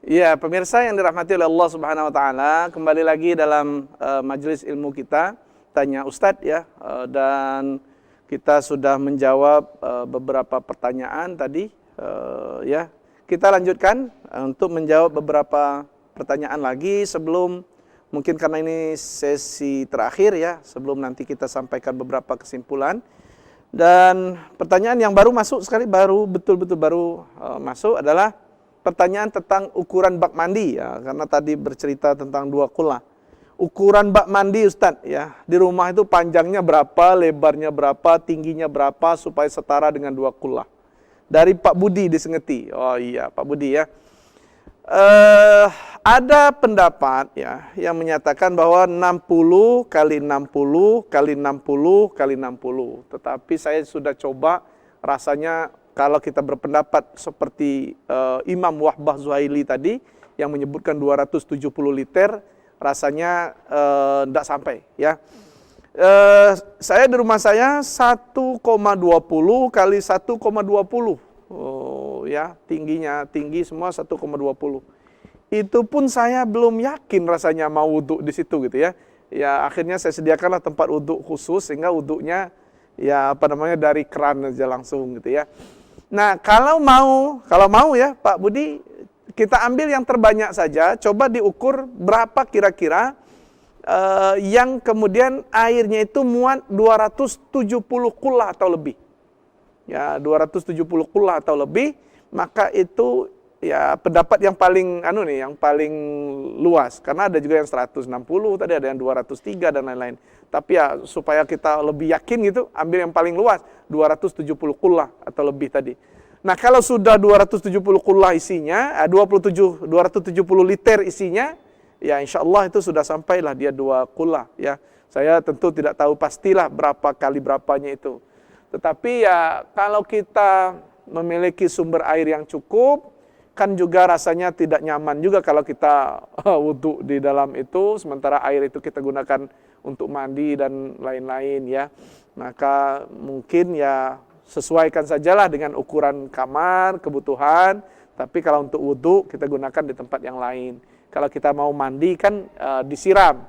Ya, pemirsa yang dirahmati oleh Allah Subhanahu wa taala, kembali lagi dalam majelis ilmu kita Tanya Ustadz ya. Dan kita sudah menjawab beberapa pertanyaan tadi ya. Kita lanjutkan untuk menjawab beberapa pertanyaan lagi sebelum mungkin karena ini sesi terakhir ya, sebelum nanti kita sampaikan beberapa kesimpulan. Dan pertanyaan yang baru masuk sekali, betul-betul baru masuk adalah pertanyaan tentang ukuran bak mandi ya, karena tadi bercerita tentang dua kula. Ukuran bak mandi Ustadz ya, di rumah itu panjangnya berapa, lebarnya berapa, tingginya berapa supaya setara dengan dua kula. Dari Pak Budi di Sengeti. Oh iya, Pak Budi ya. Ada pendapat ya yang menyatakan bahwa 60 kali 60 kali 60 kali 60. Tetapi saya sudah coba, rasanya kalau kita berpendapat seperti Imam Wahbah Zuhaili tadi yang menyebutkan 270 liter, rasanya tidak sampai ya. Saya di rumah saya 1,20 kali 1,20. Oh ya, tinggi semua 1,20. Itu pun saya belum yakin rasanya mau wudhu di situ gitu ya. Ya akhirnya saya sediakanlah tempat wudhu khusus sehingga wudhunya ya dari keran aja langsung gitu ya. Nah, kalau mau ya Pak Budi, kita ambil yang terbanyak saja, coba diukur berapa kira-kira yang kemudian airnya itu muat 270 kula atau lebih. Ya, 270 kula atau lebih, maka itu ya pendapat yang paling yang paling luas, karena ada juga yang 160, tadi ada yang 203 dan lain-lain. Tapi ya supaya kita lebih yakin gitu, ambil yang paling luas, 270 kula atau lebih tadi. Nah, kalau sudah 270 kula isinya, 270 liter isinya, ya insya Allah itu sudah sampailah dia 2 kula ya. Saya tentu tidak tahu pastilah berapa kali berapanya itu. Tetapi ya kalau kita memiliki sumber air yang cukup, kan juga rasanya tidak nyaman juga kalau kita wudhu di dalam itu, sementara air itu kita gunakan untuk mandi dan lain-lain ya. Maka mungkin ya sesuaikan sajalah dengan ukuran kamar, kebutuhan, tapi kalau untuk wudhu kita gunakan di tempat yang lain. Kalau kita mau mandi kan disiram.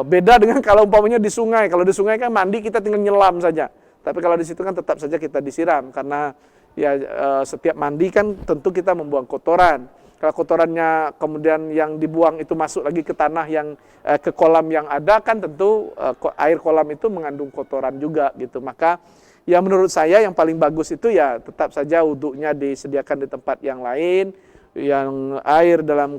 Beda dengan kalau umpamanya di sungai. Kalau di sungai kan mandi kita tinggal nyelam saja. Tapi kalau di situ kan tetap saja kita disiram, karena ya setiap mandi kan tentu kita membuang kotoran. Kalau kotorannya kemudian yang dibuang itu masuk lagi ke tanah yang ke kolam yang ada, kan tentu air kolam itu mengandung kotoran juga gitu. Maka ya menurut saya yang paling bagus itu ya tetap saja wudhunya disediakan di tempat yang lain. Yang air dalam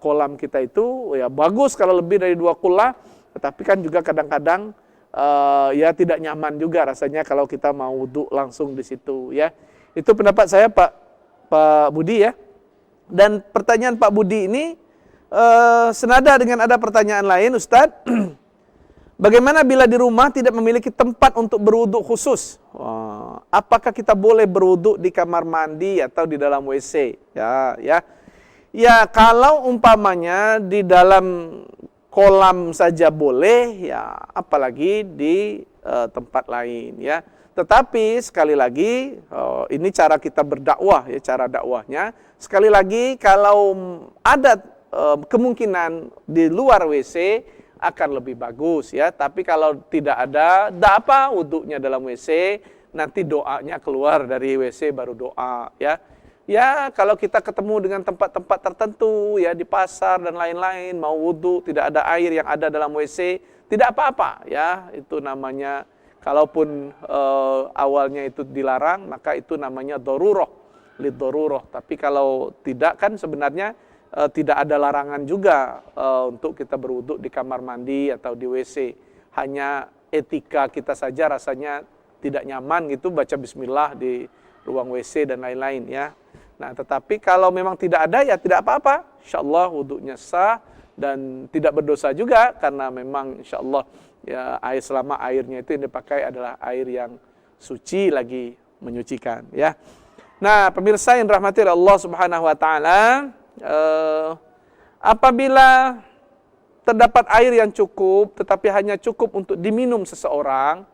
kolam kita itu ya bagus kalau lebih dari 2 kula, tetapi kan juga kadang-kadang ya tidak nyaman juga rasanya kalau kita mau wudhu langsung di situ ya. Itu pendapat saya Pak Budi ya. Dan pertanyaan Pak Budi ini senada dengan ada pertanyaan lain, Ustadz. Bagaimana bila di rumah tidak memiliki tempat untuk berwudhu khusus? Apakah kita boleh berwudhu di kamar mandi atau di dalam WC? Ya kalau umpamanya di dalam kolam saja boleh, ya apalagi di tempat lain ya. Tetapi sekali lagi ini cara kita berdakwah ya, cara dakwahnya. Sekali lagi kalau ada kemungkinan di luar WC akan lebih bagus ya. Tapi kalau tidak ada, tidak apa, wudhunya dalam WC, nanti doanya keluar dari WC baru doa ya. Ya, kalau kita ketemu dengan tempat-tempat tertentu ya di pasar dan lain-lain, mau wudhu tidak ada air yang ada dalam WC, tidak apa-apa ya. Itu namanya, kalaupun awalnya itu dilarang, maka itu namanya daruroh, liddaruroh. Tapi kalau tidak kan sebenarnya tidak ada larangan juga untuk kita berwudhu di kamar mandi atau di WC. Hanya etika kita saja rasanya tidak nyaman gitu baca bismillah di ruang WC dan lain-lain ya. Nah, tetapi kalau memang tidak ada ya tidak apa-apa. Insyaallah wudhunya sah dan tidak berdosa juga, karena memang insyaallah ya selama airnya itu yang dipakai adalah air yang suci lagi menyucikan ya. Nah, pemirsa yang dirahmati oleh Allah Subhanahu wa taala, apabila terdapat air yang cukup tetapi hanya cukup untuk diminum seseorang,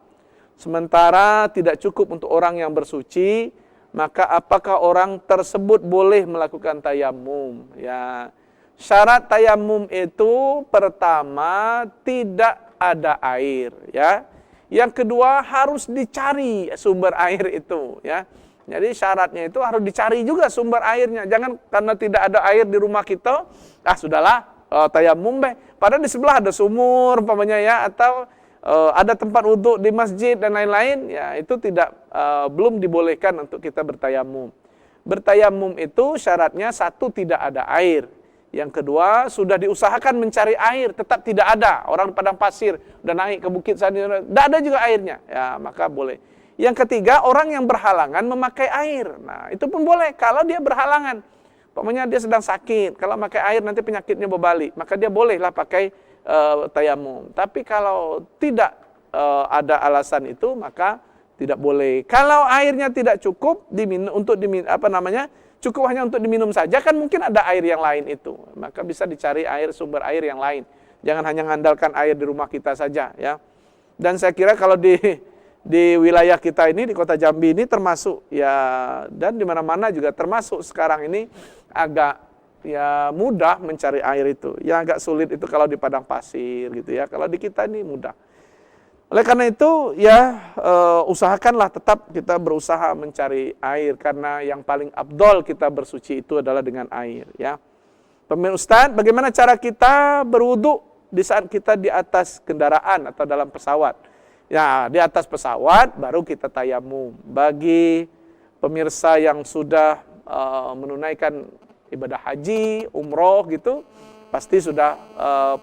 sementara tidak cukup untuk orang yang bersuci, maka apakah orang tersebut boleh melakukan tayamum? Ya, syarat tayamum itu pertama tidak ada air, ya. Yang kedua harus dicari sumber air itu, ya. Jadi syaratnya itu harus dicari juga sumber airnya. Jangan karena tidak ada air di rumah kita, sudahlah tayamum deh. Padahal di sebelah ada sumur umpamanya ya, atau ada tempat wudhu di masjid dan lain-lain, ya itu tidak belum dibolehkan untuk kita bertayamum. Bertayamum itu syaratnya satu tidak ada air. Yang kedua sudah diusahakan mencari air, tetap tidak ada. Orang di padang pasir udah naik ke bukit sana, tidak ada juga airnya, ya maka boleh. Yang ketiga, orang yang berhalangan memakai air. Nah, itu pun boleh kalau dia berhalangan. Pokoknya dia sedang sakit, kalau pakai air nanti penyakitnya berbalik, maka dia bolehlah pakai tayamum. Tapi kalau tidak ada alasan itu, maka tidak boleh. Kalau airnya tidak cukup cukup hanya untuk diminum saja, kan mungkin ada air yang lain itu. Maka bisa dicari sumber air yang lain. Jangan hanya mengandalkan air di rumah kita saja, ya. Dan saya kira kalau di wilayah kita ini, di kota Jambi ini termasuk ya, dan di mana-mana juga termasuk sekarang ini agak ya mudah mencari air itu. Yang agak sulit itu kalau di padang pasir gitu ya. Kalau di kita ini mudah. Oleh karena itu ya usahakanlah tetap kita berusaha mencari air, karena yang paling afdol kita bersuci itu adalah dengan air, ya. Pemirsa Ustadz, bagaimana cara kita berwudu di saat kita di atas kendaraan atau dalam pesawat? Ya, di atas pesawat baru kita tayamum. Bagi pemirsa yang sudah menunaikan ibadah haji, umroh gitu, pasti sudah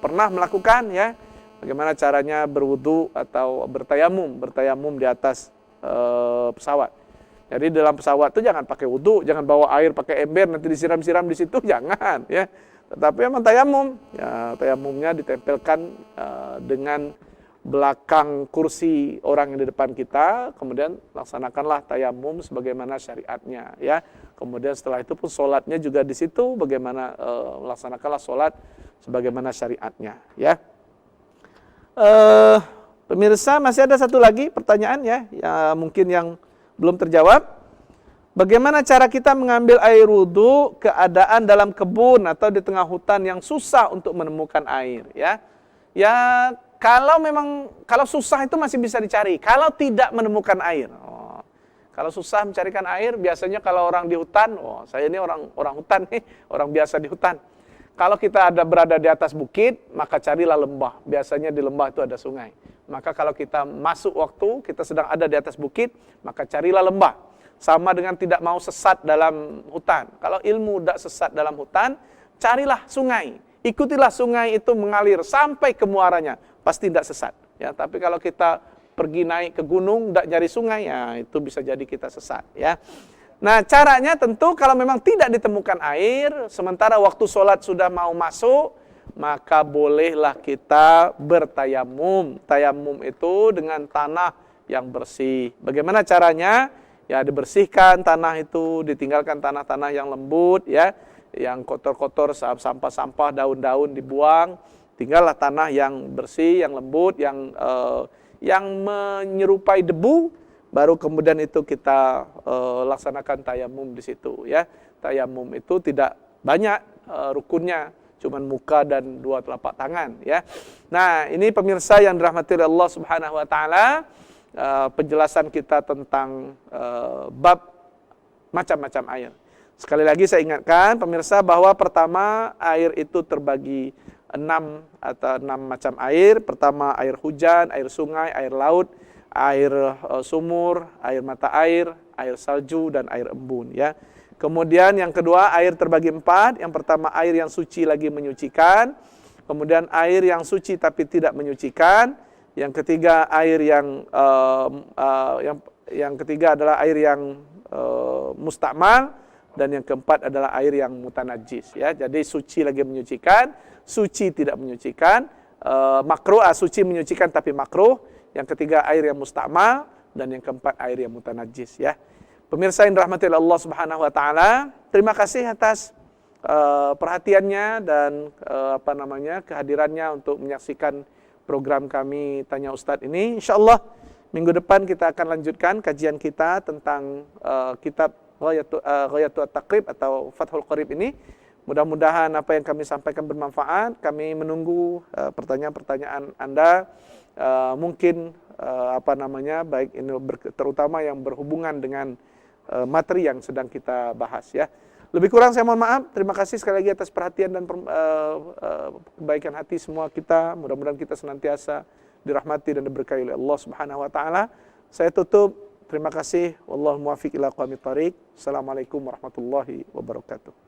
pernah melakukan ya. Bagaimana caranya berwudu atau bertayamum di atas pesawat. Jadi dalam pesawat itu jangan pakai wudu, jangan bawa air pakai ember nanti disiram-siram di situ, jangan ya. Tetapi memang tayamum, ya tayamumnya ditempelkan dengan belakang kursi orang yang di depan kita, kemudian laksanakanlah tayamum sebagaimana syariatnya, ya. Kemudian setelah itu pun sholatnya juga di situ, bagaimana laksanakanlah sholat sebagaimana syariatnya, ya. Pemirsa, masih ada satu lagi pertanyaan ya mungkin yang belum terjawab. Bagaimana cara kita mengambil air wudhu keadaan dalam kebun atau di tengah hutan yang susah untuk menemukan air, ya? Ya, kalau susah itu masih bisa dicari. Kalau tidak menemukan air, kalau susah mencarikan air, biasanya kalau orang di hutan, saya ini orang hutan nih, orang biasa di hutan. Kalau kita berada di atas bukit, maka carilah lembah. Biasanya di lembah itu ada sungai. Maka kalau kita masuk waktu, kita sedang ada di atas bukit, maka carilah lembah. Sama dengan tidak mau sesat dalam hutan. Kalau ilmu tidak sesat dalam hutan, carilah sungai. Ikutilah sungai itu mengalir sampai ke muaranya. Pasti tidak sesat. Ya, tapi kalau kita pergi naik ke gunung, tidak nyari sungai, ya itu bisa jadi kita sesat. Ya. Nah, caranya tentu kalau memang tidak ditemukan air, sementara waktu sholat sudah mau masuk, maka bolehlah kita bertayamum. Tayamum itu dengan tanah yang bersih. Bagaimana caranya? Ya, dibersihkan tanah itu, ditinggalkan tanah-tanah yang lembut, ya, yang kotor-kotor, sampah-sampah, daun-daun dibuang. Tinggallah tanah yang bersih, yang lembut, yang menyerupai debu. Baru kemudian itu kita laksanakan tayamum di situ, ya. Tayamum itu tidak banyak rukunnya, cuman muka dan dua telapak tangan, ya. Nah, ini pemirsa yang dirahmati Allah Subhanahu wa taala, penjelasan kita tentang bab macam-macam air. Sekali lagi saya ingatkan pemirsa bahwa pertama air itu terbagi 6 macam air. Pertama air hujan, air sungai, air laut, air sumur, air mata air salju, dan air embun, ya. Kemudian yang kedua air terbagi 4. Yang pertama air yang suci lagi menyucikan. Kemudian air yang suci tapi tidak menyucikan. Yang ketiga air yang ketiga adalah air yang mustakmal, dan yang keempat adalah air yang mutanajis, ya. Jadi suci lagi menyucikan, suci tidak menyucikan, makruh, suci menyucikan tapi makruh. Yang ketiga air yang mustakmal, dan yang keempat air yang mutanajis, ya. Pemirsa yang dirahmati Allah Subhanahu wa taala, terima kasih atas perhatiannya dan kehadirannya untuk menyaksikan program kami Tanya Ustadz ini. Insyaallah Minggu depan kita akan lanjutkan kajian kita tentang kitab Ghayatul Taqrib atau Fathul Qarib ini. Mudah-mudahan apa yang kami sampaikan bermanfaat. Kami menunggu pertanyaan-pertanyaan Anda. Mungkin baik ini terutama yang berhubungan dengan materi yang sedang kita bahas ya. Lebih kurang saya mohon maaf. Terima kasih sekali lagi atas perhatian dan kebaikan hati semua kita. Mudah-mudahan kita senantiasa dirahmati dan diberkahi oleh Allah Subhanahu wa taala. Saya tutup. Terima kasih. Wallahu muwaffiq ila aqwamit thariq. Assalamualaikum warahmatullahi wabarakatuh.